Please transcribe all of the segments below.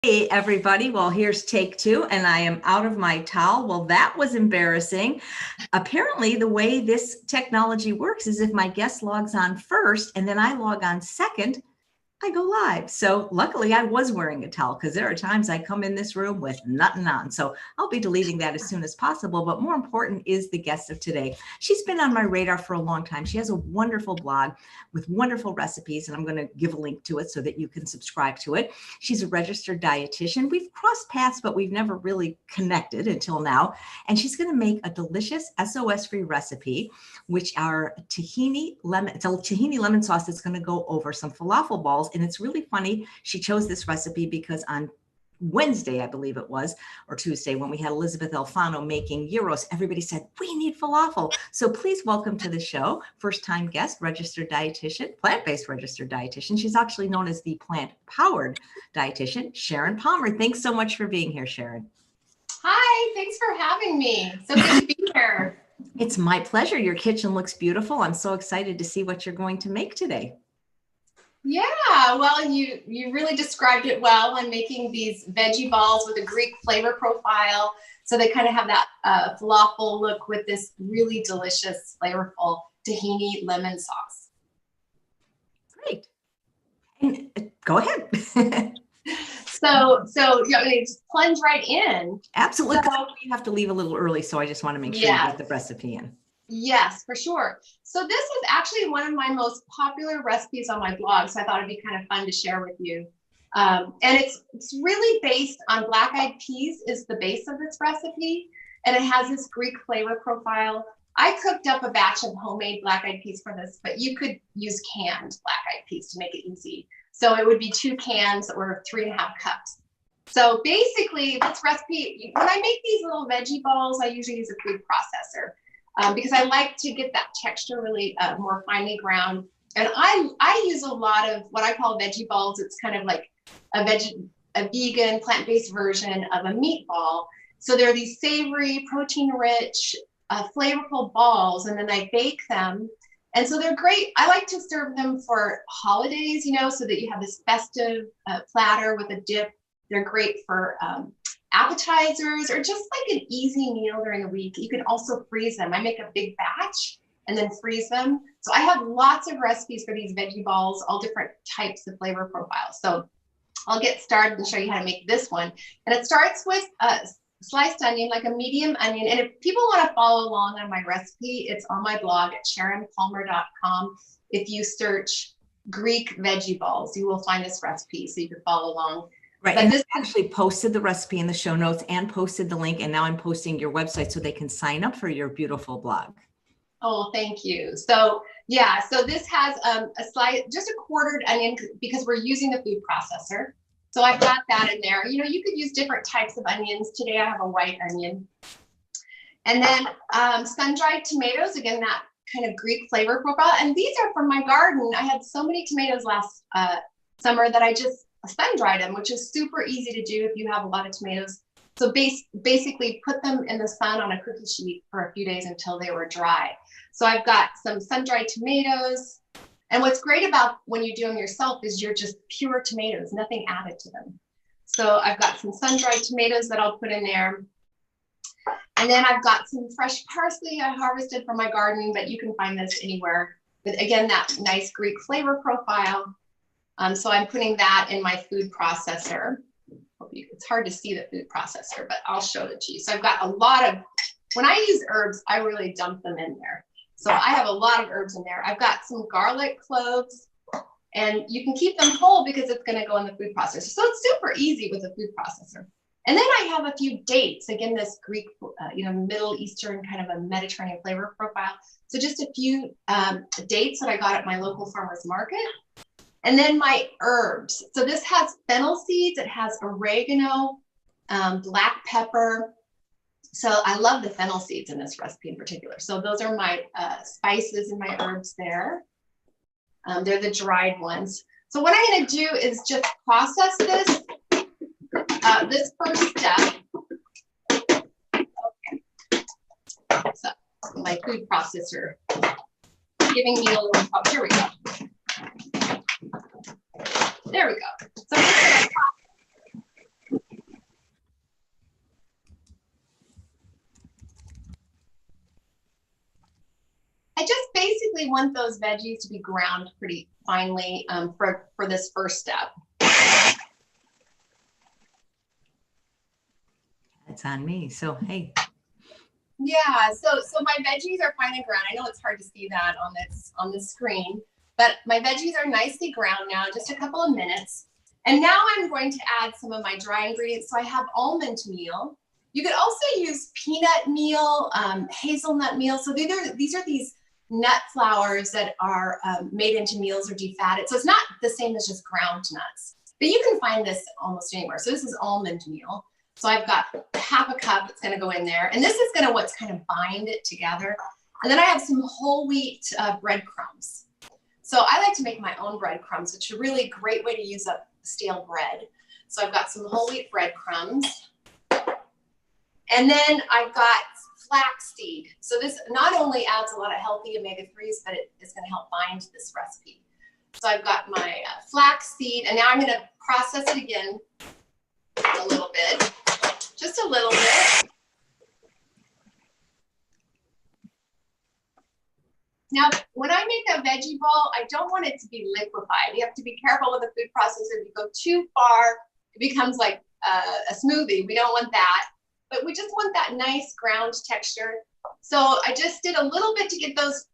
Hey everybody, well here's take two and I am out of my towel. Well, that was embarrassing. Apparently the way this technology works is if my guest logs on first and then I log on second, I go live. So luckily I was wearing a towel because there are times I come in this room with nothing on. So I'll be deleting that as soon as possible. But more important is the guest of today. She's been on my radar for a long time. She has a wonderful blog with wonderful recipes, and I'm going to give a link to it so that you can subscribe to it. She's a registered dietitian. We've crossed paths, but we've never really connected until now. And she's going to make a delicious SOS-free recipe, which are tahini lemon. It's a tahini lemon sauce that's going to go over some falafel balls. And it's really funny. She chose this recipe because on Wednesday, I believe it was, or Tuesday, when we had Elizabeth Alfano making gyros, everybody said, we need falafel. So please welcome to the show, first-time guest, registered dietitian, plant-based registered dietitian. She's actually known as the plant-powered dietitian, Sharon Palmer. Thanks so much for being here, Sharon. Hi, thanks for having me. So good to be here. It's my pleasure. Your kitchen looks beautiful. I'm so excited to see what you're going to make today. Yeah, well, you really described it well. I'm making these veggie balls with a Greek flavor profile. So they kind of have that falafel look with this really delicious, flavorful tahini lemon sauce. Great. And go ahead. So just plunge right in. Absolutely. So, you have to leave a little early, so I just want to make sure you get the recipe in. Yes, for sure. So this is actually one of my most popular recipes on my blog, so I thought it'd be kind of fun to share with you. And it's really based on black-eyed peas is the base of this recipe, and it has this Greek flavor profile. I cooked up a batch of homemade black-eyed peas for this, but you could use canned black-eyed peas to make it easy. So it would be 2 cans or 3.5 cups. So basically, this recipe, when I make these little veggie balls, I usually use a food processor. Because I like to get that texture really more finely ground. And I use a lot of what I call veggie balls. It's kind of like a vegan, plant-based version of a meatball. So they're these savory, protein-rich, flavorful balls, and then I bake them. And so they're great. I like to serve them for holidays, so that you have this festive platter with a dip. They're great for appetizers or just like an easy meal during the week. You can also freeze them. I make a big batch and then freeze them. So I have lots of recipes for these veggie balls, all different types of flavor profiles. So I'll get started and show you how to make this one. And it starts with a sliced onion, like a medium onion. And if people want to follow along on my recipe, it's on my blog at sharonpalmer.com. If you search Greek veggie balls, you will find this recipe so you can follow along. Right. But and this actually posted the recipe in the show notes and posted the link. And now I'm posting your website so they can sign up for your beautiful blog. Oh, thank you. So yeah, so this has just a quartered onion because we're using the food processor. So I've got that in there. You could use different types of onions. Today I have a white onion. And then sun-dried tomatoes, again, that kind of Greek flavor profile. And these are from my garden. I had so many tomatoes last summer that I just sun-dried them, which is super easy to do if you have a lot of tomatoes. So basically put them in the sun on a cookie sheet for a few days until they were dry. So I've got some sun-dried tomatoes. And what's great about when you do them yourself is you're just pure tomatoes, nothing added to them. So I've got some sun-dried tomatoes that I'll put in there. And then I've got some fresh parsley I harvested from my garden, but you can find this anywhere. But again, that nice Greek flavor profile. So I'm putting that in my food processor. It's hard to see the food processor, but I'll show it to you. So I've got a lot of, when I use herbs, I really dump them in there. So I have a lot of herbs in there. I've got some garlic cloves, and you can keep them whole because it's going to go in the food processor. So it's super easy with a food processor. And then I have a few dates. Again, this Greek, Middle Eastern kind of a Mediterranean flavor profile. So just a few dates that I got at my local farmer's market. And then my herbs. So this has fennel seeds, it has oregano, black pepper. So I love the fennel seeds in this recipe in particular. So those are my spices and my herbs there. They're the dried ones. So what I'm gonna do is just process this, this first step. Okay. So my food processor giving me a little, oh, here we go. There we go. So just basically want those veggies to be ground pretty finely for this first step. It's on me. So, hey. Yeah, so my veggies are finely ground. I know it's hard to see that on this screen, but my veggies are nicely ground now, just a couple of minutes. And now I'm going to add some of my dry ingredients. So I have almond meal. You could also use peanut meal, hazelnut meal. So these are these nut flours that are made into meals or defatted. So it's not the same as just ground nuts, but you can find this almost anywhere. So this is almond meal. So I've got half a cup that's going to go in there. And this is going to what's kind of bind it together. And then I have some whole wheat breadcrumbs. So I like to make my own breadcrumbs, which is a really great way to use up stale bread. So I've got some whole wheat breadcrumbs. And then I've got flaxseed. So this not only adds a lot of healthy omega-3s, but it is going to help bind this recipe. So I've got my flaxseed, and now I'm going to process it again a little bit, just a little bit. Now, when I make a veggie ball, I don't want it to be liquefied. You have to be careful with a food processor. If you go too far, it becomes like a smoothie. We don't want that, but we just want that nice ground texture. So I just did a little bit to get those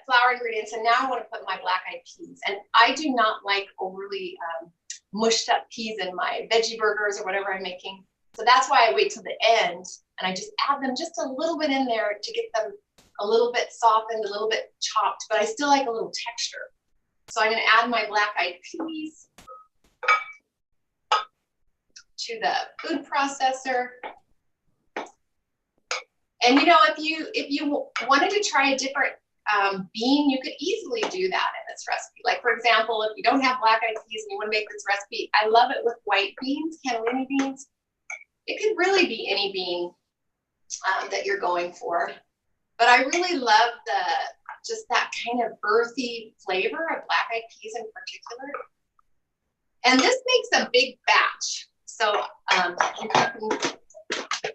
flour ingredients, and now I want to put my black-eyed peas. And I do not like overly mushed up peas in my veggie burgers or whatever I'm making. So that's why I wait till the end, and I just add them just a little bit in there to get them a little bit softened, a little bit chopped, but I still like a little texture. So I'm going to add my black-eyed peas to the food processor. And you know, if you wanted to try a different bean, you could easily do that in this recipe. Like, for example, if you don't have black-eyed peas and you want to make this recipe, I love it with white beans, cannellini beans. It could really be any bean that you're going for. But I really love just that kind of earthy flavor of black-eyed peas in particular. And this makes a big batch. So you can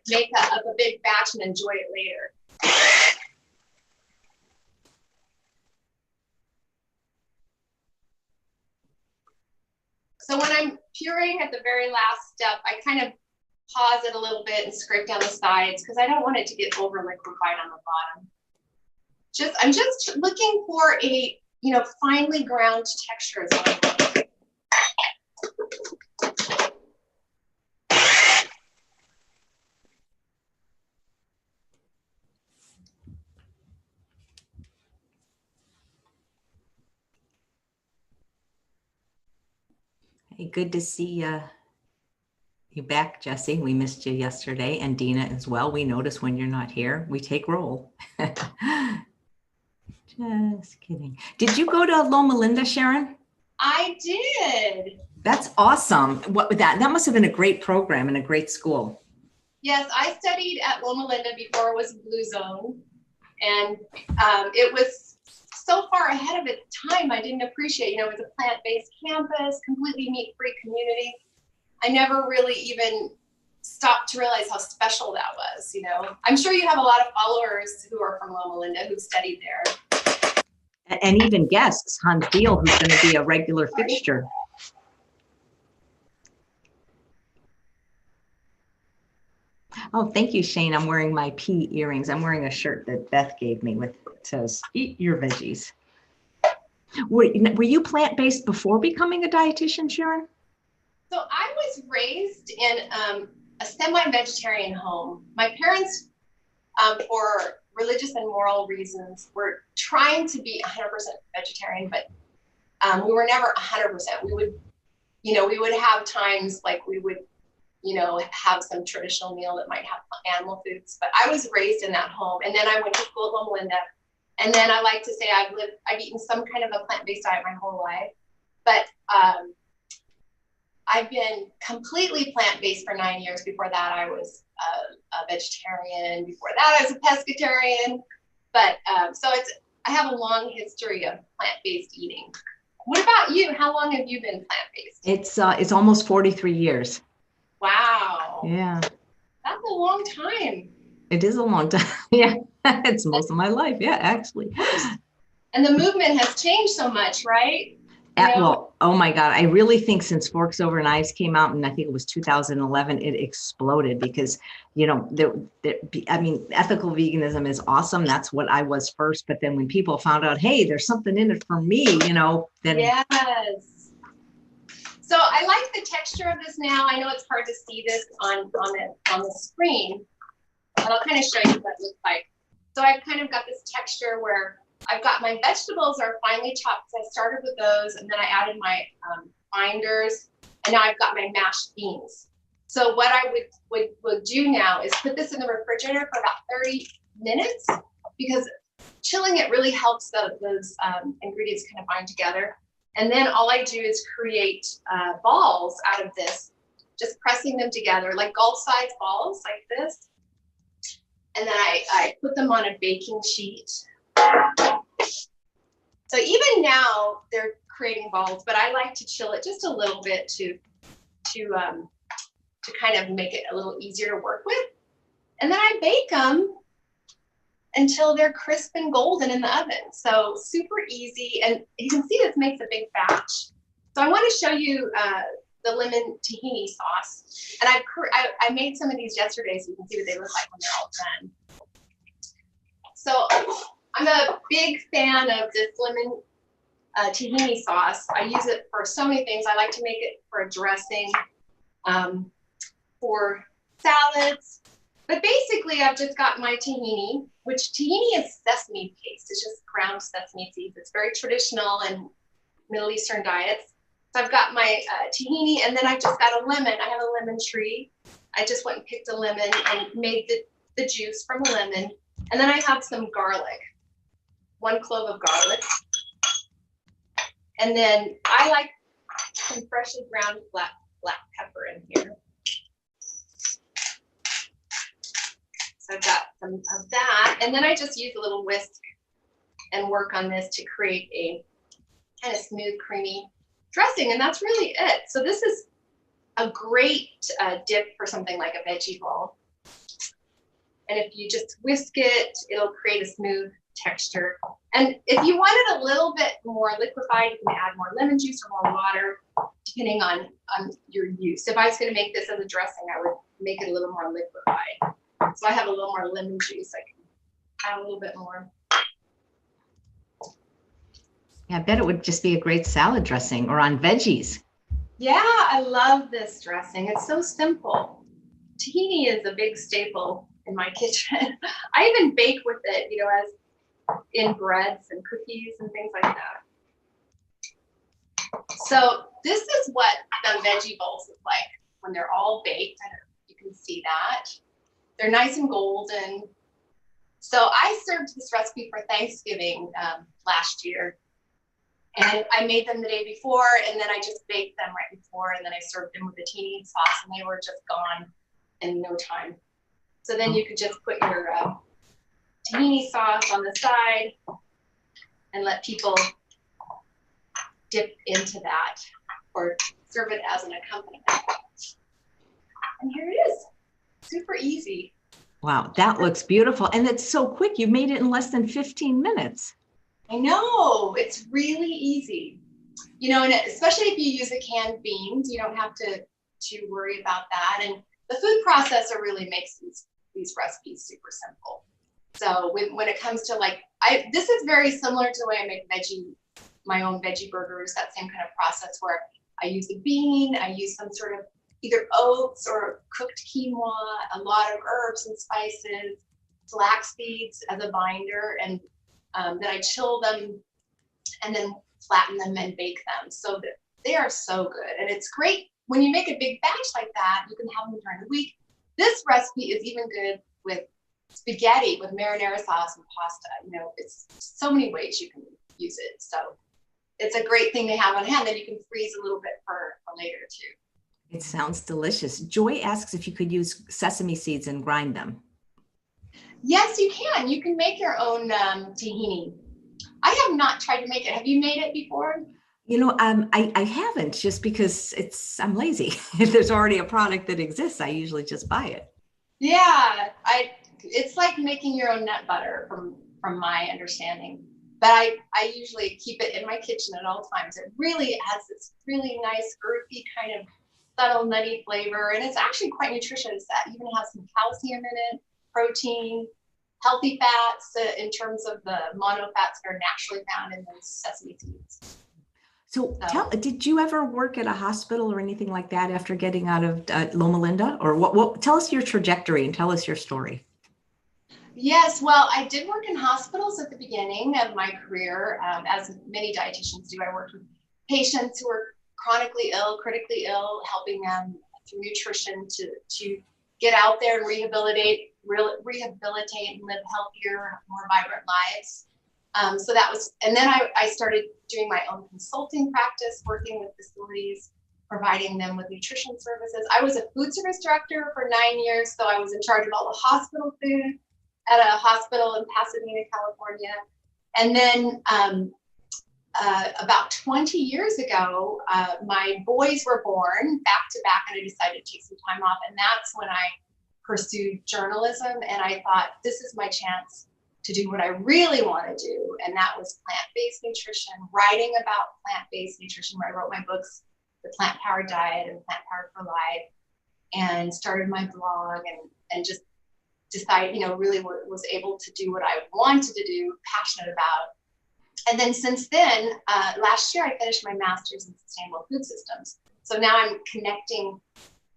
make up a big batch and enjoy it later. So when I'm pureeing at the very last step, I kind of pause it a little bit and scrape down the sides because I don't want it to get over liquefied on the bottom. I'm just looking for a, finely ground texture is what I'm looking. Hey, good to see you back, Jesse. We missed you yesterday, and Dina as well. We notice when you're not here. We take roll. Just kidding. Did you go to Loma Linda, Sharon? I did. That's awesome. What that must have been a great program and a great school. Yes, I studied at Loma Linda before it was a blue zone, and it was so far ahead of its time. I didn't appreciate, it was a plant-based campus, completely meat-free community. I never really even stopped to realize how special that was. I'm sure you have a lot of followers who are from Loma Linda who studied there. And even guests, Hans Deal, who's going to be a regular fixture. Oh, thank you, Shane. I'm wearing my pea earrings. I'm wearing a shirt that Beth gave me with it says, "Eat your veggies." Were you plant-based before becoming a dietitian, Sharon? So I was raised in a semi-vegetarian home. My parents, for religious and moral reasons, were trying to be 100% vegetarian, but we were never 100%. We would have times like we would, have some traditional meal that might have animal foods. But I was raised in that home, and then I went to school at Loma Linda, and then I like to say I've eaten some kind of a plant-based diet my whole life, but I've been completely plant-based for 9 years. Before that, I was a vegetarian. Before that, I was a pescatarian. But I have a long history of plant-based eating. What about you? How long have you been plant-based? It's almost 43 years. Wow. Yeah. That's a long time. It is a long time. Yeah, it's most of my life. Yeah, actually. And the movement has changed so much, right? Well, oh my God, I really think since Forks Over Knives came out, and I think it was 2011, it exploded because, I mean, ethical veganism is awesome. That's what I was first. But then when people found out, hey, there's something in it for me, then. Yes. So I like the texture of this now. I know it's hard to see this on the screen, but I'll kind of show you what it looks like. So I've kind of got this texture where I've got my vegetables are finely chopped. So I started with those, and then I added my binders, and now I've got my mashed beans. So what I would do now is put this in the refrigerator for about 30 minutes, because chilling it really helps those ingredients kind of bind together. And then all I do is create balls out of this, just pressing them together like golf-sized balls like this. And then I put them on a baking sheet. So even now they're creating balls, but I like to chill it just a little bit to kind of make it a little easier to work with. And then I bake them until they're crisp and golden in the oven. So super easy. And you can see this makes a big batch. So I want to show you the lemon tahini sauce. And I made some of these yesterday, so you can see what they look like when they're all done. So I'm a big fan of this lemon tahini sauce. I use it for so many things. I like to make it for a dressing, for salads. But basically, I've just got my tahini, which tahini is sesame paste. It's just ground sesame seeds. It's very traditional in Middle Eastern diets. So I've got my tahini, and then I've just got a lemon. I have a lemon tree. I just went and picked a lemon and made the juice from a lemon. And then I have some garlic, 1 clove of garlic. And then I like some freshly ground black pepper in here. So I've got some of that. And then I just use a little whisk and work on this to create a kind of smooth, creamy dressing. And that's really it. So this is a great dip for something like a veggie bowl. And if you just whisk it, it'll create a smooth texture. And if you want it a little bit more liquefied, you can add more lemon juice or more water, depending on your use. If I was going to make this as a dressing, I would make it a little more liquefied. So I have a little more lemon juice. I can add a little bit more. Yeah, I bet it would just be a great salad dressing or on veggies. Yeah, I love this dressing. It's so simple. Tahini is a big staple in my kitchen. I even bake with it, as in breads and cookies and things like that. So this is what the veggie bowls look like when they're all baked. I don't know if you can see that. They're nice and golden. So I served this recipe for Thanksgiving last year. And I made them the day before, and then I just baked them right before, and then I served them with the tahini sauce, and they were just gone in no time. So then you could just put your tahini sauce on the side and let people dip into that or serve it as an accompaniment. And here it is. Super easy. Wow, that looks beautiful. And it's so quick. You made it in less than 15 minutes. I know, it's really easy. And especially if you use the canned beans, you don't have to worry about that. And the food processor really makes these recipes super simple. So when it comes to this is very similar to the way I make my own veggie burgers, that same kind of process where I use the bean, I use some sort of either oats or cooked quinoa, a lot of herbs and spices, flax seeds as a binder, and then I chill them and then flatten them and bake them. So that they are so good. And it's great when you make a big batch like that, you can have them during the week. This recipe is even good with spaghetti with marinara sauce and pasta. It's so many ways you can use it. So it's a great thing to have on hand. Then you can freeze a little bit for later too. It sounds delicious. Joy asks if you could use sesame seeds and grind them. Yes, you can. You can make your own tahini. I have not tried to make it. Have you made it before? I haven't, just because I'm lazy. If there's already a product that exists, I usually just buy it. Yeah, it's like making your own nut butter from my understanding. But I usually keep it in my kitchen at all times. It really has this really nice earthy kind of subtle nutty flavor, and it's actually quite nutritious. That even has some calcium in it, protein, healthy fats in terms of the monofats that are naturally found in those sesame seeds. So did you ever work at a hospital or anything like that after getting out of Loma Linda? Or what? Tell us your trajectory and tell us your story. Yes, well, I did work in hospitals at the beginning of my career, as many dietitians do. I worked with patients who were chronically ill, critically ill, helping them through nutrition to get out there and rehabilitate and live healthier, more vibrant lives. So that was, and then I started doing my own consulting practice, working with facilities, providing them with nutrition services. I was a food service director for 9 years, so I was in charge of all the hospital food at a hospital in Pasadena, California. And then about 20 years ago, my boys were born back to back, and I decided to take some time off. And that's when I pursued journalism. And I thought, this is my chance to do what I really want to do. And that was plant-based nutrition, writing about plant-based nutrition, where I wrote my books, The Plant-Powered Diet and Plant Powered for Life, and started my blog and just decided, really was able to do what I wanted to do, passionate about. And then since then, last year I finished my master's in sustainable food systems. So now I'm connecting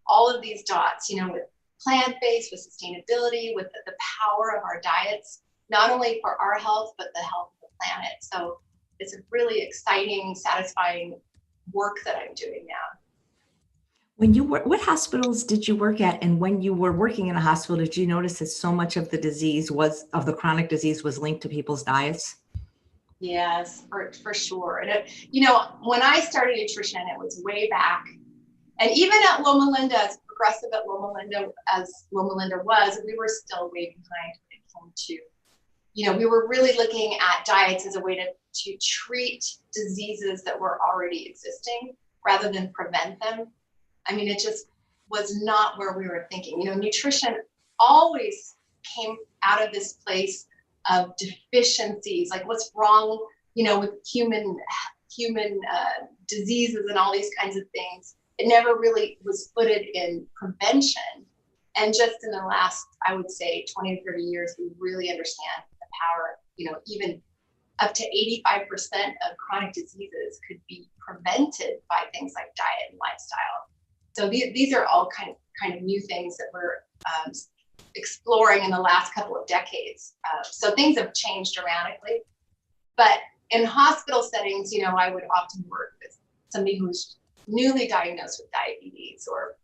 all of these dots, with plant-based, with sustainability, with the power of our diets, not only for our health, but the health of the planet. So it's a really exciting, satisfying work that I'm doing now. When you what hospitals did you work at? And when you were working in a hospital, did you notice that so much of the chronic disease was linked to people's diets? Yes, for sure. And when I started nutrition, it was way back. And even at Loma Linda, as progressive at Loma Linda as Loma Linda was, we were still way behind when it came to, we were really looking at diets as a way to treat diseases that were already existing rather than prevent them. I mean, it just was not where we were thinking. Nutrition always came out of this place of deficiencies, like what's wrong, with human diseases and all these kinds of things. It never really was footed in prevention. And just in the last, I would say, 20 to 30 years, we really understand the power, even up to 85% of chronic diseases could be prevented by things like diet and lifestyle. So these are all kind of new things that we're exploring in the last couple of decades. So things have changed dramatically. But in hospital settings, I would often work with somebody who's newly diagnosed with diabetes or,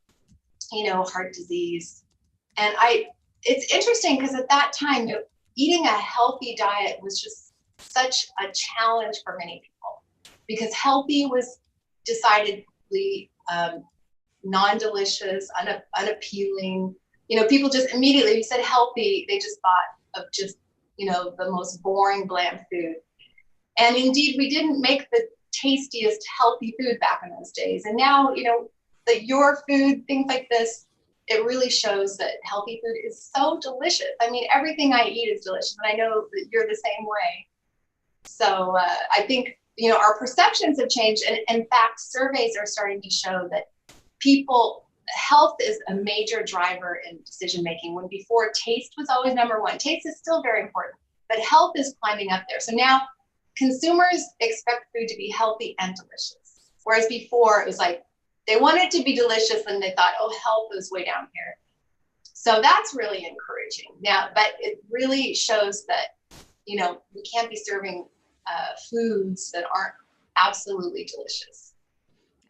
heart disease. And it's interesting because at that time, eating a healthy diet was just such a challenge for many people because healthy was decidedly non-delicious, unappealing. People just immediately, you said healthy, they just thought of just, the most boring, bland food. And indeed, we didn't make the tastiest healthy food back in those days. And now, that your food, things like this, it really shows that healthy food is so delicious. I mean, everything I eat is delicious, and I know that you're the same way. So I think, our perceptions have changed. And in fact, surveys are starting to show that health is a major driver in decision making, when before taste was always number one. Taste is still very important, but health is climbing up there. So now consumers expect food to be healthy and delicious. Whereas before it was like they wanted to be delicious and they thought, oh, health is way down here. So that's really encouraging. Now, but it really shows that, we can't be serving foods that aren't absolutely delicious.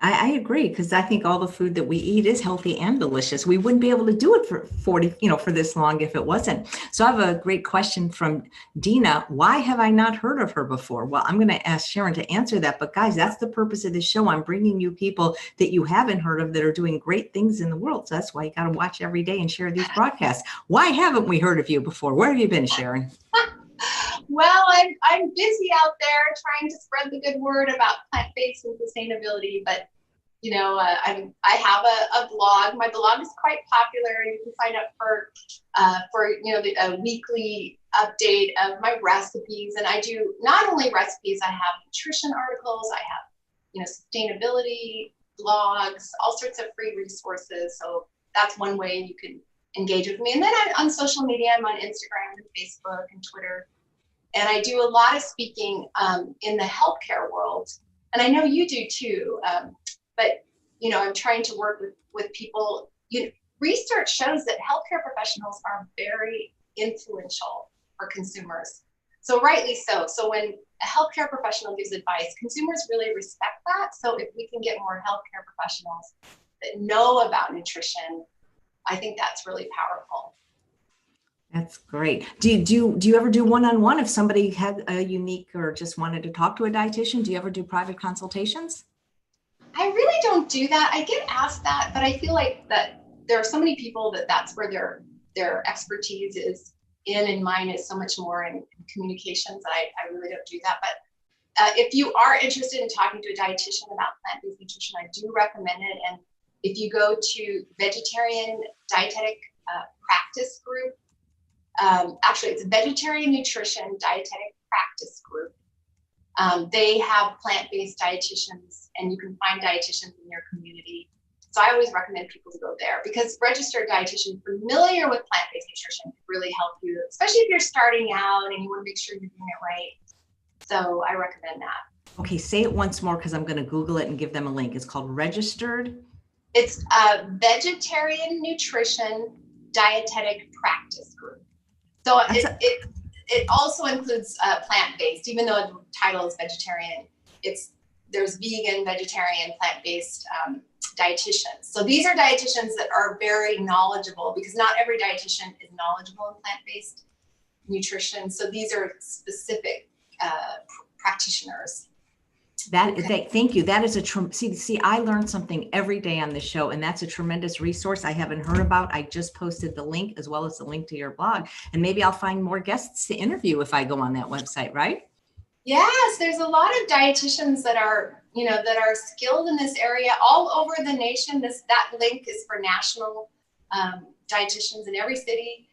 I agree, because I think all the food that we eat is healthy and delicious. We wouldn't be able to do it for 40, for this long if it wasn't. So I have a great question from Dina. Why have I not heard of her before? Well, I'm going to ask Sharon to answer that. But guys, that's the purpose of this show. I'm bringing you people that you haven't heard of that are doing great things in the world. So that's why you got to watch every day and share these broadcasts. Why haven't we heard of you before? Where have you been, Sharon? Well, I'm busy out there trying to spread the good word about plant-based and sustainability, but I have a blog. My blog is quite popular, and you can sign up for a weekly update of my recipes. And I do not only recipes, I have nutrition articles, I have sustainability blogs, all sorts of free resources. So that's one way you can engage with me. And then I'm on social media. I'm on Instagram and Facebook and Twitter. And I do a lot of speaking in the healthcare world. And I know you do too. But I'm trying to work with people. Research shows that healthcare professionals are very influential for consumers. So rightly so. So when a healthcare professional gives advice, consumers really respect that. So if we can get more healthcare professionals that know about nutrition, I think that's really powerful. That's great. Do you ever do one-on-one if somebody had a unique or just wanted to talk to a dietitian? Do you ever do private consultations? I really don't do that. I get asked that, but I feel like that there are so many people that's where their expertise is in, and mine is so much more in communications that I really don't do that. But if you are interested in talking to a dietitian about plant-based nutrition, I do recommend it. And if you go to Vegetarian Dietetic Practice Group, actually it's Vegetarian Nutrition Dietetic Practice Group. They have plant-based dietitians, and you can find dietitians in your community. So I always recommend people to go there, because registered dietitian familiar with plant-based nutrition can really help you, especially if you're starting out and you want to make sure you're doing it right. So I recommend that. Okay, say it once more, because I'm going to Google it and give them a link. It's called Registered. It's Vegetarian Nutrition Dietetic Practice Group. So it also includes plant-based, even though the title is vegetarian. There's vegan, vegetarian, plant-based dietitians. So these are dietitians that are very knowledgeable, because not every dietitian is knowledgeable in plant-based nutrition. So these are specific practitioners. Thank you. That is see, I learn something every day on this show, and that's a tremendous resource I haven't heard about. I just posted the link, as well as the link to your blog, and maybe I'll find more guests to interview if I go on that website, right? Yes, there's a lot of dietitians that are skilled in this area all over the nation. That link is for national dietitians in every city.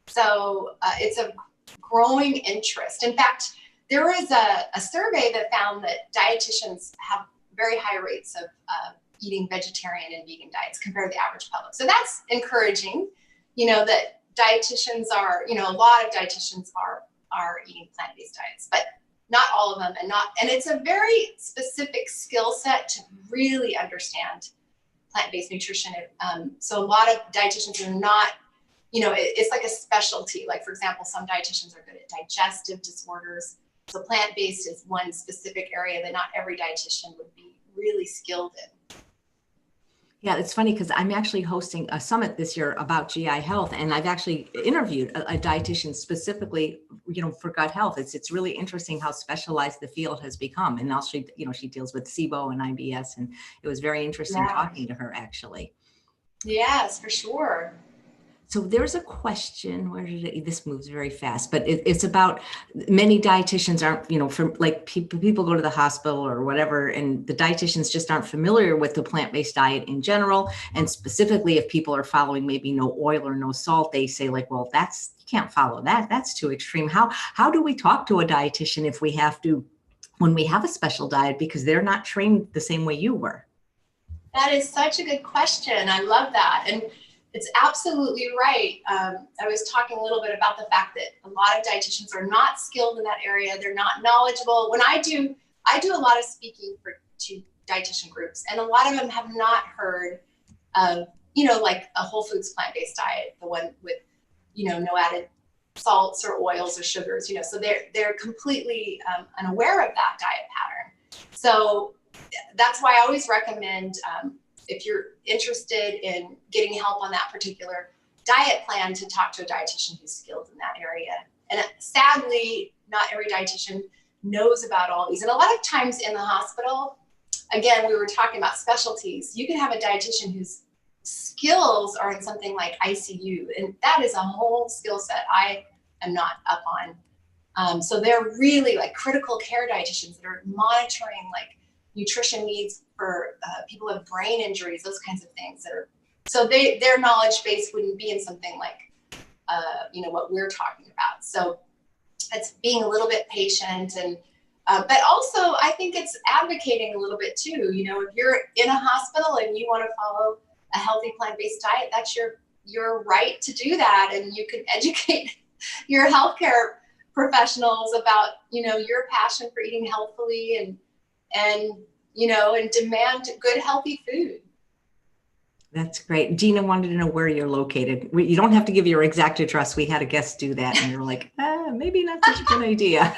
So it's a growing interest. In fact, there was a survey that found that dietitians have very high rates of eating vegetarian and vegan diets compared to the average public. So that's encouraging, that dietitians are, a lot of dietitians are eating plant-based diets, but not all of them, and it's a very specific skill set to really understand plant-based nutrition. So a lot of dietitians are not, it's like a specialty. Like, for example, some dietitians are good at digestive disorders. So plant-based is one specific area that not every dietitian would be really skilled in. Yeah, it's funny, because I'm actually hosting a summit this year about GI health, and I've actually interviewed a dietitian specifically, for gut health. It's really interesting how specialized the field has become. And now she deals with SIBO and IBS, and it was very interesting talking to her, actually. Yes, for sure. So there's a question, this moves very fast, but it's about many dietitians aren't, people go to the hospital or whatever, and the dietitians just aren't familiar with the plant-based diet in general. And specifically, if people are following maybe no oil or no salt, they say like, well, you can't follow that. That's too extreme. How do we talk to a dietitian if we have to, when we have a special diet, because they're not trained the same way you were? That is such a good question. I love that. And it's absolutely right. I was talking a little bit about the fact that a lot of dietitians are not skilled in that area. They're not knowledgeable. When I do a lot of speaking to dietitian groups, and a lot of them have not heard of, like a whole foods plant-based diet, the one with, no added salts or oils or sugars, so they're completely unaware of that diet pattern. So that's why I always recommend, if you're interested in getting help on that particular diet plan, to talk to a dietitian who's skilled in that area. And sadly, not every dietitian knows about all these. And a lot of times in the hospital, again, we were talking about specialties. You can have a dietitian whose skills are in something like ICU, and that is a whole skill set I am not up on. So they're really like critical care dietitians that are monitoring like nutrition needs for people with brain injuries, those kinds of things that are, so their knowledge base wouldn't be in something like, what we're talking about. So it's being a little bit patient and, but also I think it's advocating a little bit too. If you're in a hospital and you want to follow a healthy plant-based diet, that's your right to do that. And you can educate your healthcare professionals about, your passion for eating healthfully and demand good, healthy food. That's great. Gina wanted to know where you're located. You don't have to give your exact address. We had a guest do that and you're like, maybe not such a good idea.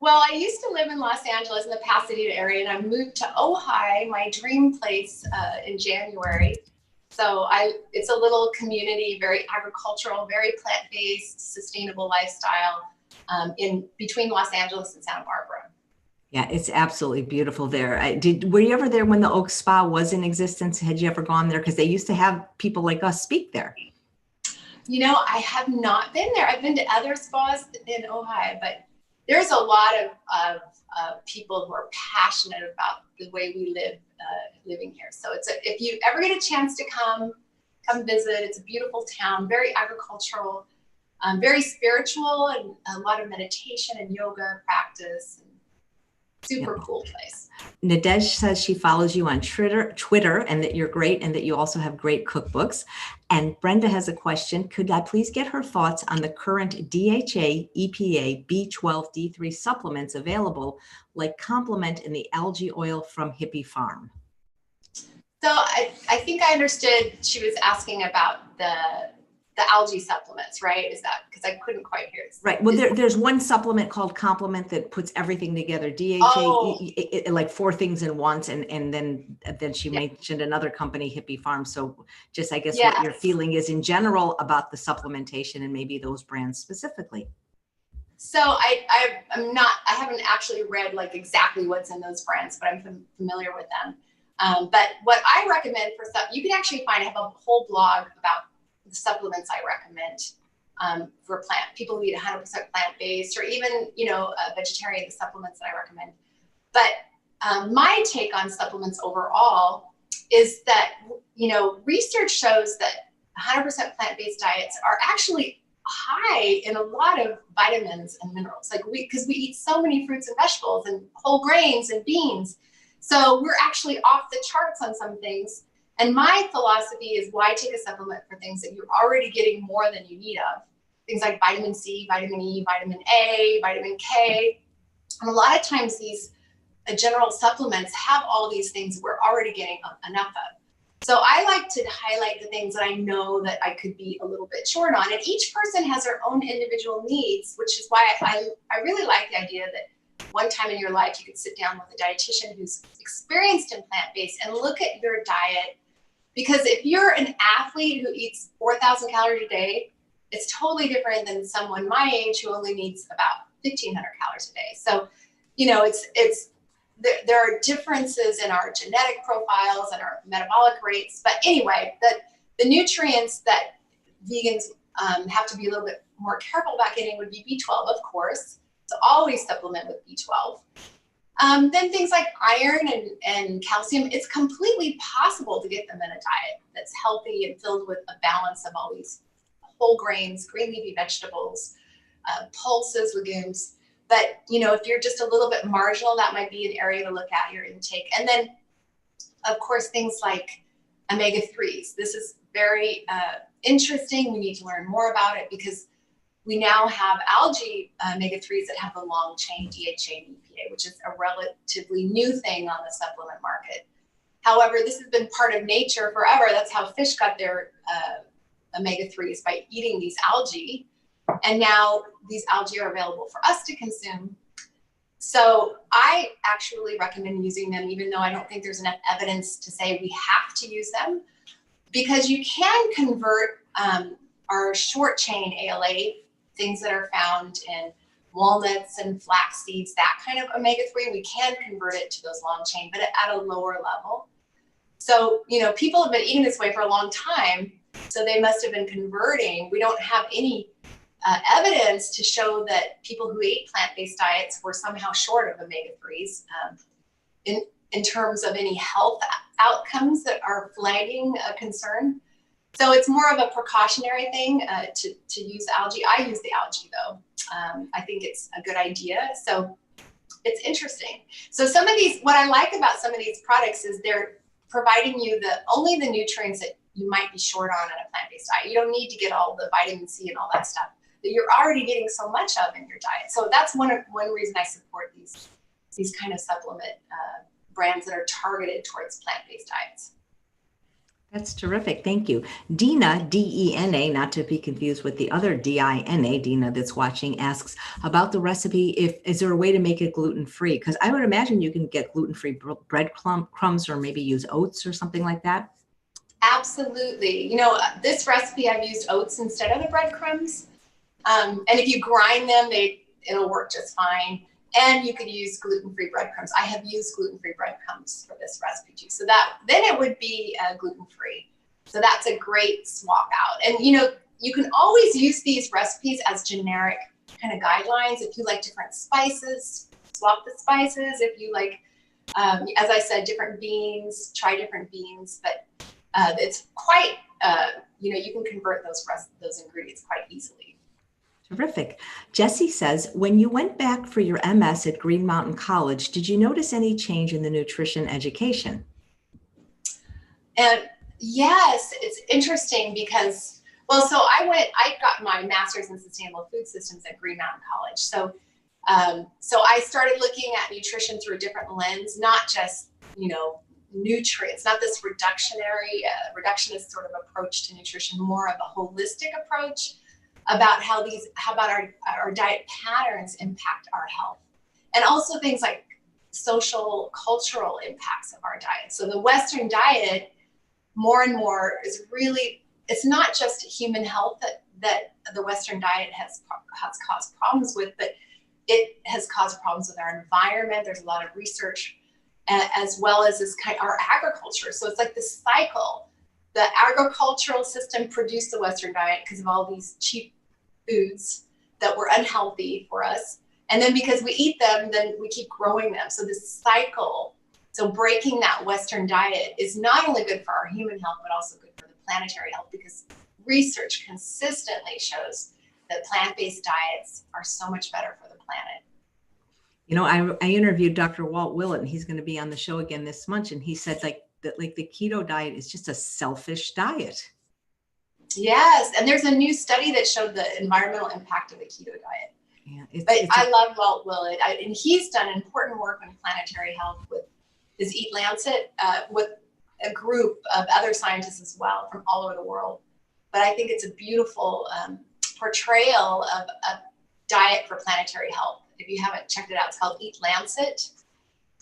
Well, I used to live in Los Angeles in the Pasadena area, and I moved to Ojai, my dream place, in January. So it's a little community, very agricultural, very plant-based, sustainable lifestyle in between Los Angeles and Santa Barbara. Yeah, it's absolutely beautiful there. Were you ever there when the Oak Spa was in existence? Had you ever gone there? Because they used to have people like us speak there. I have not been there. I've been to other spas in Ojai, but there's a lot of people who are passionate about the way we live living here. So if you ever get a chance to come visit, it's a beautiful town, very agricultural, very spiritual, and a lot of meditation and yoga practice. Super cool place. Nadej says she follows you on Twitter and that you're great and that you also have great cookbooks. And Brenda has a question. Could I please get her thoughts on the current DHA, EPA, B12, D3 supplements available, like Complement in the algae oil from Hippie Farm? So I think I understood she was asking about the algae supplements, right? Is that, because I couldn't quite hear this. Right. Well, there's one supplement called Complement that puts everything together. DHA, like 4 things in once. And then she mentioned another company, Hippie Farm. So just, I guess what your feeling is in general about the supplementation and maybe those brands specifically. So I haven't actually read like exactly what's in those brands, but I'm familiar with them. But what I recommend for stuff, you can actually I have a whole blog about the supplements I recommend for people who eat 100% plant-based, or even, vegetarian, the supplements that I recommend. But my take on supplements overall is that, research shows that 100% plant-based diets are actually high in a lot of vitamins and minerals, because we eat so many fruits and vegetables and whole grains and beans. So we're actually off the charts on some things. And my philosophy is, why take a supplement for things that you're already getting more than you need of? Things like vitamin C, vitamin E, vitamin A, vitamin K. And a lot of times these general supplements have all these things we're already getting enough of. So I like to highlight the things that I know that I could be a little bit short on. And each person has their own individual needs, which is why I really like the idea that one time in your life you could sit down with a dietitian who's experienced in plant-based and look at your diet. Because if you're an athlete who eats 4,000 calories a day, it's totally different than someone my age who only needs about 1,500 calories a day. So, there are differences in our genetic profiles and our metabolic rates. But anyway, the nutrients that vegans have to be a little bit more careful about getting would be B12, of course. So always supplement with B12. Then things like iron and calcium, it's completely possible to get them in a diet that's healthy and filled with a balance of all these whole grains, green leafy vegetables, pulses, legumes. But, if you're just a little bit marginal, that might be an area to look at your intake. And then, of course, things like omega-3s. This is very interesting. We need to learn more about it because we now have algae omega-3s that have the long chain DHA and EPA, which is a relatively new thing on the supplement market. However, this has been part of nature forever. That's how fish got their omega-3s, by eating these algae. And now these algae are available for us to consume. So I actually recommend using them, even though I don't think there's enough evidence to say we have to use them, because you can convert our short chain ALA, things that are found in walnuts and flax seeds, that kind of omega-3, we can convert it to those long chain, but at a lower level. So, people have been eating this way for a long time, so they must have been converting. We don't have any evidence to show that people who ate plant-based diets were somehow short of omega-3s. in terms of any health outcomes that are flagging a concern. So it's more of a precautionary thing to use algae. I use the algae though. I think it's a good idea. So it's interesting. So some of these, what I like about some of these products is they're providing you only the nutrients that you might be short on in a plant-based diet. You don't need to get all the vitamin C and all that stuff that you're already getting so much of in your diet. So that's one reason I support these kind of supplement brands that are targeted towards plant-based diets. That's terrific. Thank you. Dina, D-E-N-A, not to be confused with the other D-I-N-A, Dina that's watching, asks about the recipe. Is there a way to make it gluten-free? Because I would imagine you can get gluten-free breadcrumbs or maybe use oats or something like that. Absolutely. You know, this recipe, I've used oats instead of the breadcrumbs. And if you grind them, it'll work just fine. And you could use gluten-free breadcrumbs. I have used gluten-free breadcrumbs for this recipe too. So then it would be gluten-free. So that's a great swap out. And you know, you can always use these recipes as generic kind of guidelines. If you like different spices, swap the spices. If you like, as I said, different beans, try different beans. But it's quite, you know, you can convert those ingredients quite easily. Terrific. Jessie says, when you went back for your MS at Green Mountain College, did you notice any change in the nutrition education? And yes, it's interesting because, well, so I got my master's in sustainable food systems at Green Mountain College. So, so I started looking at nutrition through a different lens, not just, you know, nutrients, not this reductionist sort of approach to nutrition, more of a holistic approach about how about our diet patterns impact our health, and also things like social, cultural impacts of our diet. So the Western diet, more and more, is really, it's not just human health that the Western diet has caused problems with, but it has caused problems with our environment. There's a lot of research, as well as our agriculture. So it's like this cycle. The agricultural system produced the Western diet because of all these cheap foods that were unhealthy for us. And then because we eat them, then we keep growing them. So this cycle, so breaking that Western diet is not only good for our human health, but also good for the planetary health, because research consistently shows that plant-based diets are so much better for the planet. You know, I interviewed Dr. Walt Willett, and he's going to be on the show again this month. And he said that the keto diet is just a selfish diet. Yes. And there's a new study that showed the environmental impact of the keto diet. Yeah, I love Walt Willett, and he's done important work on planetary health with his Eat Lancet, with a group of other scientists as well from all over the world. But I think it's a beautiful portrayal of a diet for planetary health. If you haven't checked it out, it's called Eat Lancet,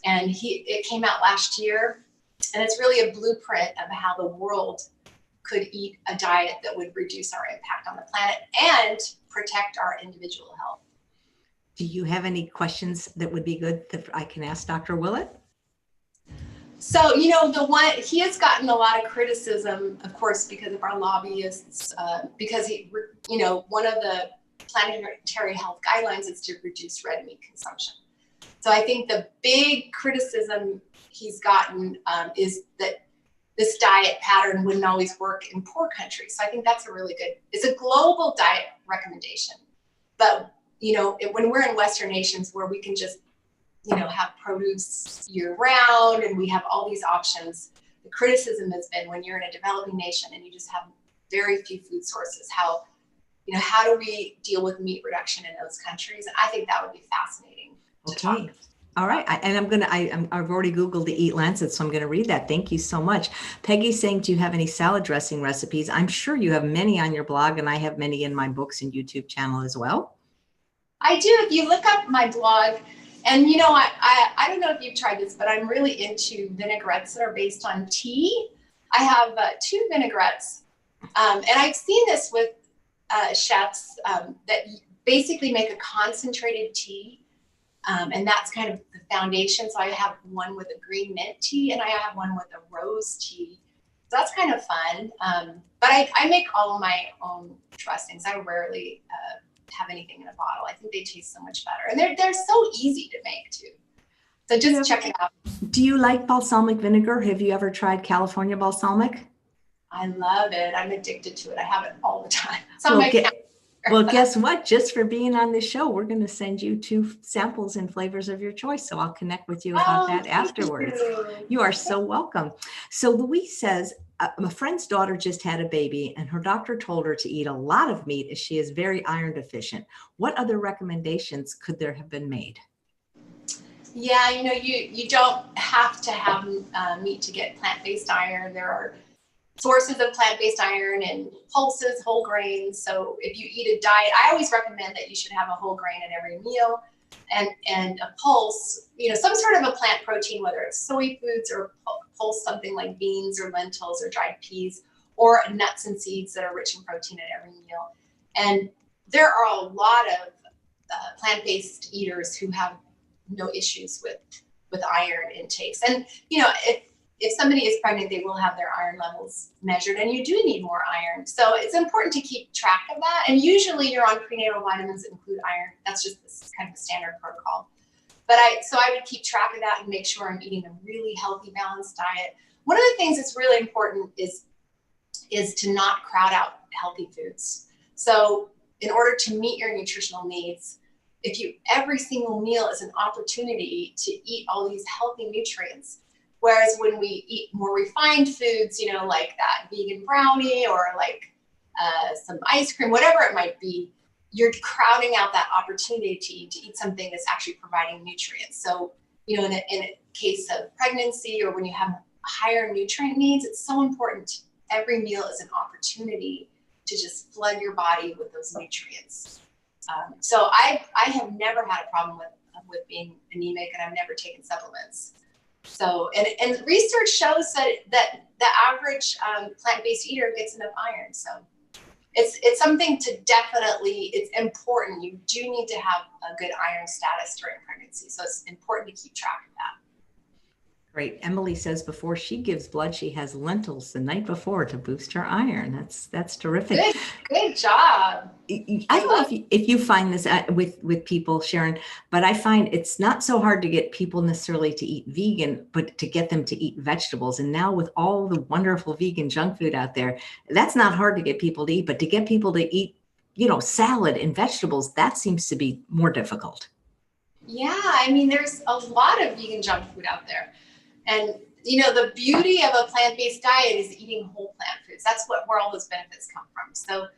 and it came out last year, and it's really a blueprint of how the world could eat a diet that would reduce our impact on the planet and protect our individual health. Do you have any questions that would be good that I can ask Dr. Willett? So, you know, he has gotten a lot of criticism, of course, because of our lobbyists, because you know, one of the planetary health guidelines is to reduce red meat consumption. So I think the big criticism he's gotten is that this diet pattern wouldn't always work in poor countries. So I think that's it's a global diet recommendation. But, you know, when we're in Western nations where we can just, you know, have produce year round and we have all these options, the criticism has been when you're in a developing nation and you just have very few food sources, how do we deal with meat reduction in those countries? And I think that would be fascinating to talk about. All right. I've already Googled the Eat Lancet, so I'm going to read that. Thank you so much. Peggy's saying, do you have any salad dressing recipes? I'm sure you have many on your blog, and I have many in my books and YouTube channel as well. I do. If you look up my blog, and you know, I don't know if you've tried this, but I'm really into vinaigrettes that are based on tea. I have 2 vinaigrettes, and I've seen this with chefs that basically make a concentrated tea. And that's kind of the foundation. So I have one with a green mint tea and I have one with a rose tea. So that's kind of fun. But I make all of my own dressings. I rarely have anything in a bottle. I think they taste so much better. And they're so easy to make too. So just check it out. Do you like balsamic vinegar? Have you ever tried California balsamic? I love it. I'm addicted to it. I have it all the time. Well, guess what? Just for being on this show, we're going to send you 2 samples and flavors of your choice. So I'll connect with you about that afterwards. You are so welcome. So Louise says, a friend's daughter just had a baby and her doctor told her to eat a lot of meat as she is very iron deficient. What other recommendations could there have been made? Yeah, you don't have to have meat to get plant-based iron. There are sources of plant-based iron and pulses, whole grains. So if you eat a diet, I always recommend that you should have a whole grain at every meal and a pulse, some sort of a plant protein, whether it's soy foods or pulse, something like beans or lentils or dried peas, or nuts and seeds that are rich in protein at every meal. And there are a lot of plant-based eaters who have no issues with iron intakes. And, if somebody is pregnant, they will have their iron levels measured, and you do need more iron. So it's important to keep track of that. And usually you're on prenatal vitamins that include iron. That's just this kind of a standard protocol. But I would keep track of that and make sure I'm eating a really healthy, balanced diet. One of the things that's really important is to not crowd out healthy foods. So in order to meet your nutritional needs, every single meal is an opportunity to eat all these healthy nutrients. Whereas when we eat more refined foods, like that vegan brownie or like some ice cream, whatever it might be, you're crowding out that opportunity to eat something that's actually providing nutrients. So, in a case of pregnancy or when you have higher nutrient needs, it's so important. Every meal is an opportunity to just flood your body with those nutrients. So I have never had a problem with being anemic, and I've never taken supplements. So, and research shows that the average plant-based eater gets enough iron. So it's something to it's important. You do need to have a good iron status during pregnancy. So it's important to keep track of that. Great. Emily says before she gives blood, she has lentils the night before to boost her iron. That's terrific. Good job. I don't know if you find this with people, Sharon, but I find it's not so hard to get people necessarily to eat vegan, but to get them to eat vegetables. And now with all the wonderful vegan junk food out there, that's not hard to get people to eat, but to get people to eat, salad and vegetables, that seems to be more difficult. Yeah. There's a lot of vegan junk food out there. And, the beauty of a plant-based diet is eating whole plant foods. That's where all those benefits come from. So,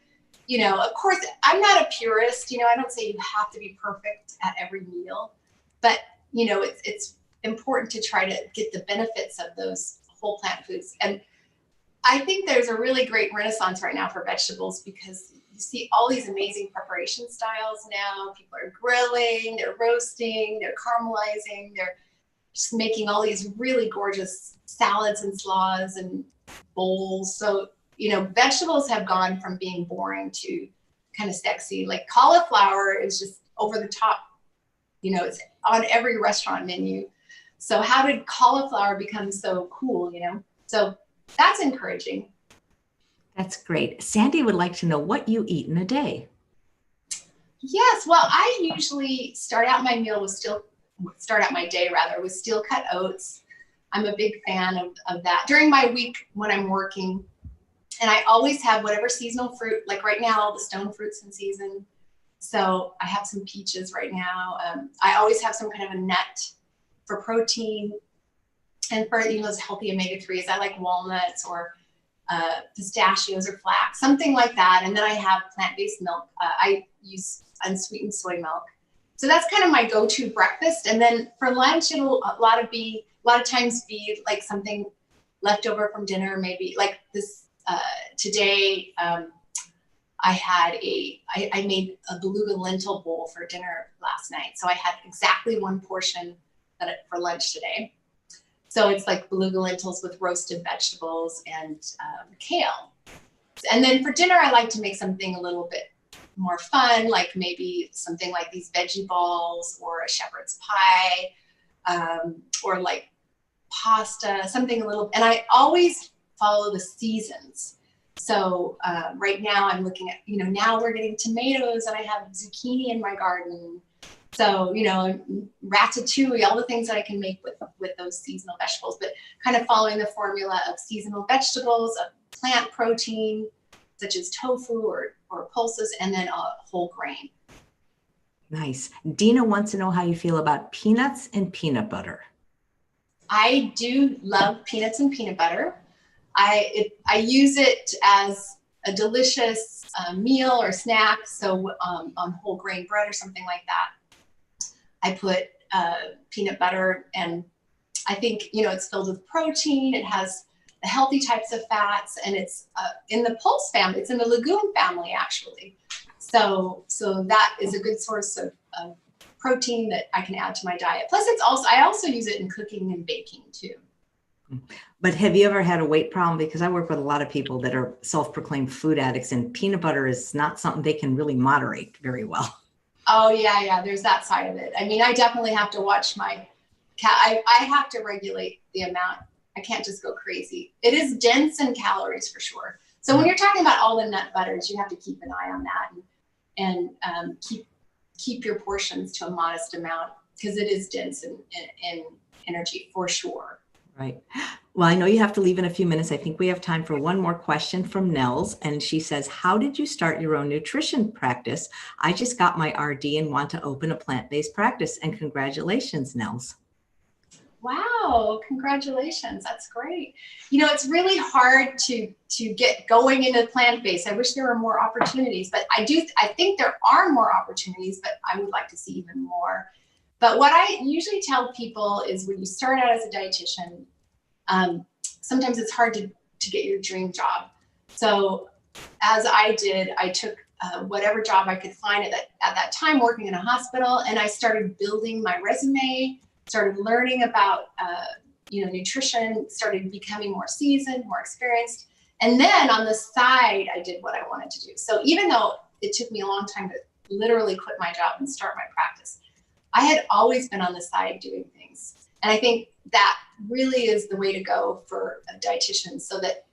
of course, I'm not a purist. I don't say you have to be perfect at every meal, but, it's important to try to get the benefits of those whole plant foods. And I think there's a really great renaissance right now for vegetables because you see all these amazing preparation styles now. People are grilling, they're roasting, they're caramelizing, they're just making all these really gorgeous salads and slaws and bowls. So, vegetables have gone from being boring to kind of sexy. Like cauliflower is just over the top. It's on every restaurant menu. So how did cauliflower become so cool, So that's encouraging. That's great. Sandy would like to know what you eat in a day. Yes. Well, I usually start out my day with steel cut oats. I'm a big fan of that during my week when I'm working. And I always have whatever seasonal fruit, like right now, the stone fruit's in season. So I have some peaches right now. I always have some kind of a nut for protein. And for, those healthy omega-3s, I like walnuts or pistachios or flax, something like that. And then I have plant-based milk. I use unsweetened soy milk. So that's kind of my go-to breakfast. And then for lunch, it'll a lot of times be like something left over from dinner, maybe like this today. I made a beluga lentil bowl for dinner last night. So I had exactly one portion for lunch today. So it's like beluga lentils with roasted vegetables and kale. And then for dinner, I like to make something a little bit more fun, like maybe something like these veggie balls or a shepherd's pie, or like pasta, something a little, and I always follow the seasons. So right now I'm looking at, now we're getting tomatoes and I have zucchini in my garden. So, ratatouille, all the things that I can make with those seasonal vegetables, but kind of following the formula of seasonal vegetables, of plant protein, such as tofu or pulses, and then whole grain. Nice. Dina wants to know how you feel about peanuts and peanut butter. I do love peanuts and peanut butter. I use it as a delicious meal or snack. So on whole grain bread or something like that, I put peanut butter, and I think, it's filled with protein. It has the healthy types of fats, and it's in the pulse family. It's in the legume family, actually. So that is a good source of protein that I can add to my diet. Plus, I also use it in cooking and baking too. But have you ever had a weight problem? Because I work with a lot of people that are self-proclaimed food addicts, and peanut butter is not something they can really moderate very well. Oh yeah. There's that side of it. I mean, I definitely have to watch my I have to regulate the amount. I can't just go crazy. It is dense in calories for sure. So when you're talking about all the nut butters, you have to keep an eye on that and keep your portions to a modest amount, because it is dense in energy for sure. Right. Well, I know you have to leave in a few minutes. I think we have time for one more question from Nels. And she says, how did you start your own nutrition practice? I just got my RD and want to open a plant-based practice. And congratulations, Nels. Wow, congratulations. That's great. It's really hard to get going into plant-based. I wish there were more opportunities, but I think there are more opportunities, but I would like to see even more. But what I usually tell people is, when you start out as a dietitian, sometimes it's hard to get your dream job. So as I did, I took whatever job I could find at that time, working in a hospital, and I started building my resume, started learning about nutrition, started becoming more seasoned, more experienced. And then on the side, I did what I wanted to do. So even though it took me a long time to literally quit my job and start my practice, I had always been on the side doing things. And I think that really is the way to go for a dietitian, so that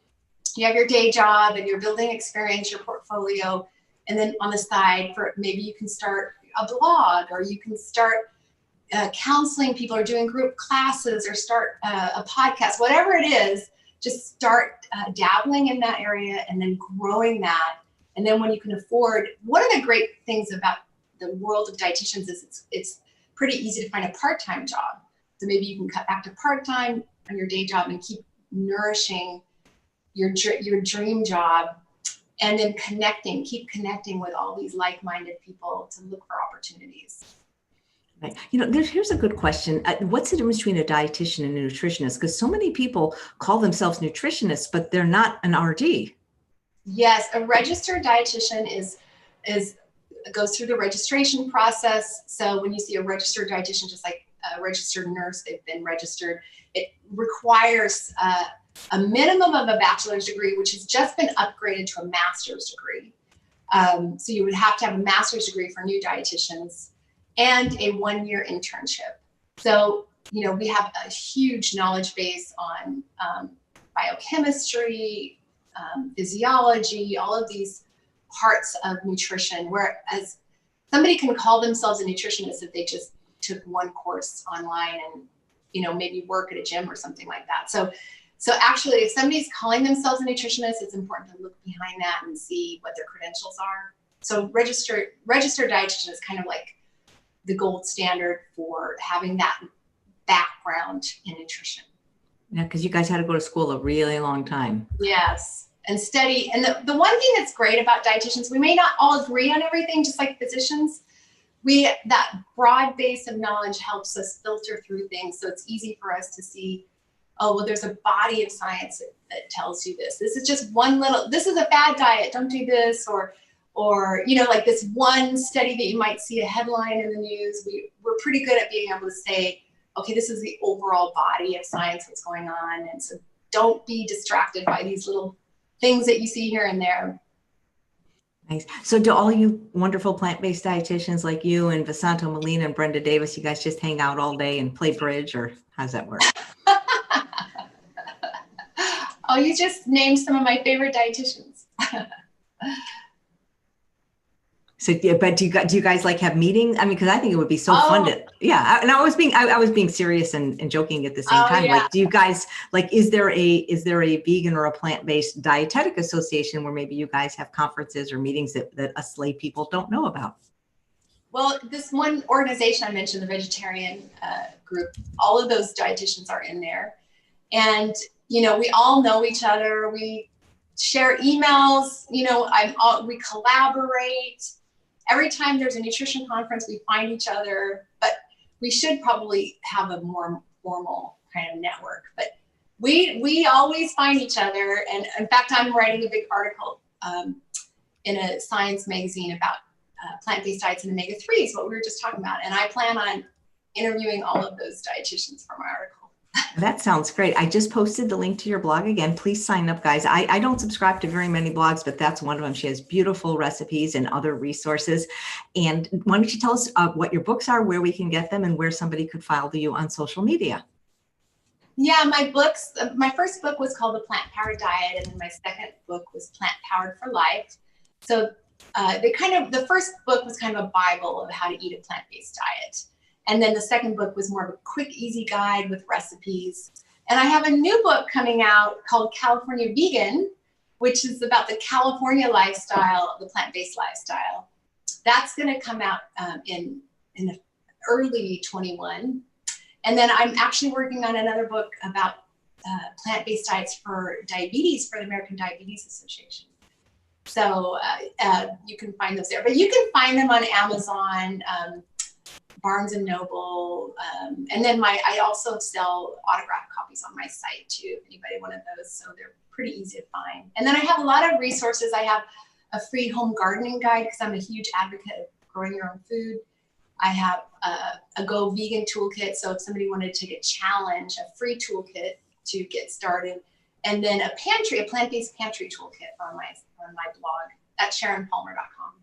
you have your day job and you're building experience, your portfolio, and then on the side, for maybe you can start a blog, or you can start counseling people, or doing group classes, or start a podcast, whatever it is. Just start dabbling in that area and then growing that. And then when you can afford, one of the great things about the world of dietitians is it's pretty easy to find a part-time job. So maybe you can cut back to part-time on your day job and keep nourishing your dream job, and then keep connecting with all these like-minded people to look for opportunities. Right. Here's a good question. What's the difference between a dietitian and a nutritionist? Because so many people call themselves nutritionists, but they're not an RD. Yes, a registered dietitian goes through the registration process. So when you see a registered dietitian, just like a registered nurse, they've been registered. It requires a minimum of a bachelor's degree, which has just been upgraded to a master's degree. So you would have to have a master's degree for new dietitians, and a 1-year internship. So, we have a huge knowledge base on biochemistry, physiology, all of these parts of nutrition, whereas somebody can call themselves a nutritionist if they just took one course online and, maybe work at a gym or something like that. So actually, if somebody's calling themselves a nutritionist, it's important to look behind that and see what their credentials are. So registered dietitian is kind of like the gold standard for having that background in nutrition. Yeah, because you guys had to go to school a really long time. Yes, and study. And the one thing that's great about dietitians, we may not all agree on everything, just like physicians. That broad base of knowledge helps us filter through things, so it's easy for us to see, oh, well, there's a body of science that tells you this. This is just this is a bad diet, don't do this, or like this one study that you might see a headline in the news. We're pretty good at being able to say, okay, this is the overall body of science that's going on. And so don't be distracted by these little things that you see here and there. Nice. So do all you wonderful plant-based dietitians like you and Vasanto Molina and Brenda Davis, you guys just hang out all day and play bridge, or how's that work? Oh, you just named some of my favorite dietitians. So, yeah, but do you guys like have meetings? I mean, because I think it would be so fun to, yeah. And I was being serious and joking at the same time. Yeah. Like, do you guys like, is there a vegan or a plant-based dietetic association where maybe you guys have conferences or meetings that us lay people don't know about? Well, this one organization I mentioned, the vegetarian group, all of those dietitians are in there. And, you know, we all know each other. We share emails, you know, we collaborate. Every time there's a nutrition conference, we find each other, but we should probably have a more formal kind of network. But we always find each other. And in fact, I'm writing a big article in a science magazine about plant-based diets and omega-3s, what we were just talking about. And I plan on interviewing all of those dietitians for my article. That sounds great. I just posted the link to your blog again. Please sign up, guys. I don't subscribe to very many blogs, but that's one of them. She has beautiful recipes and other resources. And why don't you tell us what your books are, where we can get them, and where somebody could follow you on social media? Yeah, my books, my first book was called The Plant Powered Diet, and then my second book was Plant Powered for Life. So the first book was kind of a Bible of how to eat a plant-based diet. And then the second book was more of a quick, easy guide with recipes. And I have a new book coming out called California Vegan, which is about the California lifestyle, the plant-based lifestyle. That's going to come out in early 21. And then I'm actually working on another book about plant-based diets for diabetes for the American Diabetes Association. So you can find those there, but you can find them on Amazon, Barnes and Noble, and then I also sell autographed copies on my site too, if anybody wanted those. So they're pretty easy to find. And then I have a lot of resources. I have a free home gardening guide because I'm a huge advocate of growing your own food. I have a Go Vegan toolkit. So if somebody wanted to take a challenge, a free toolkit to get started. And then a plant-based pantry toolkit on my blog at SharonPalmer.com.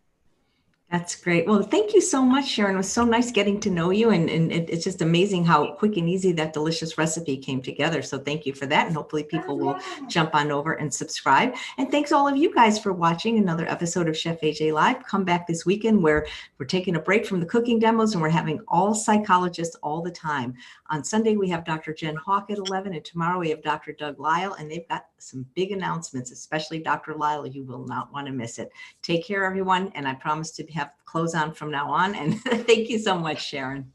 That's great. Well, thank you so much, Sharon. It was so nice getting to know you. And it's just amazing how quick and easy that delicious recipe came together. So thank you for that. And hopefully people will jump on over and subscribe. And thanks all of you guys for watching another episode of Chef AJ Live. Come back this weekend where we're taking a break from the cooking demos and we're having all psychologists all the time. On Sunday, we have Dr. Jen Hawk at 11. And tomorrow we have Dr. Doug Lyle. And they've got some big announcements, especially Dr. Lyle. You will not want to miss it. Take care, everyone. And I promise to have clothes on from now on. And thank you so much, Sharon.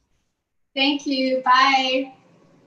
Thank you. Bye.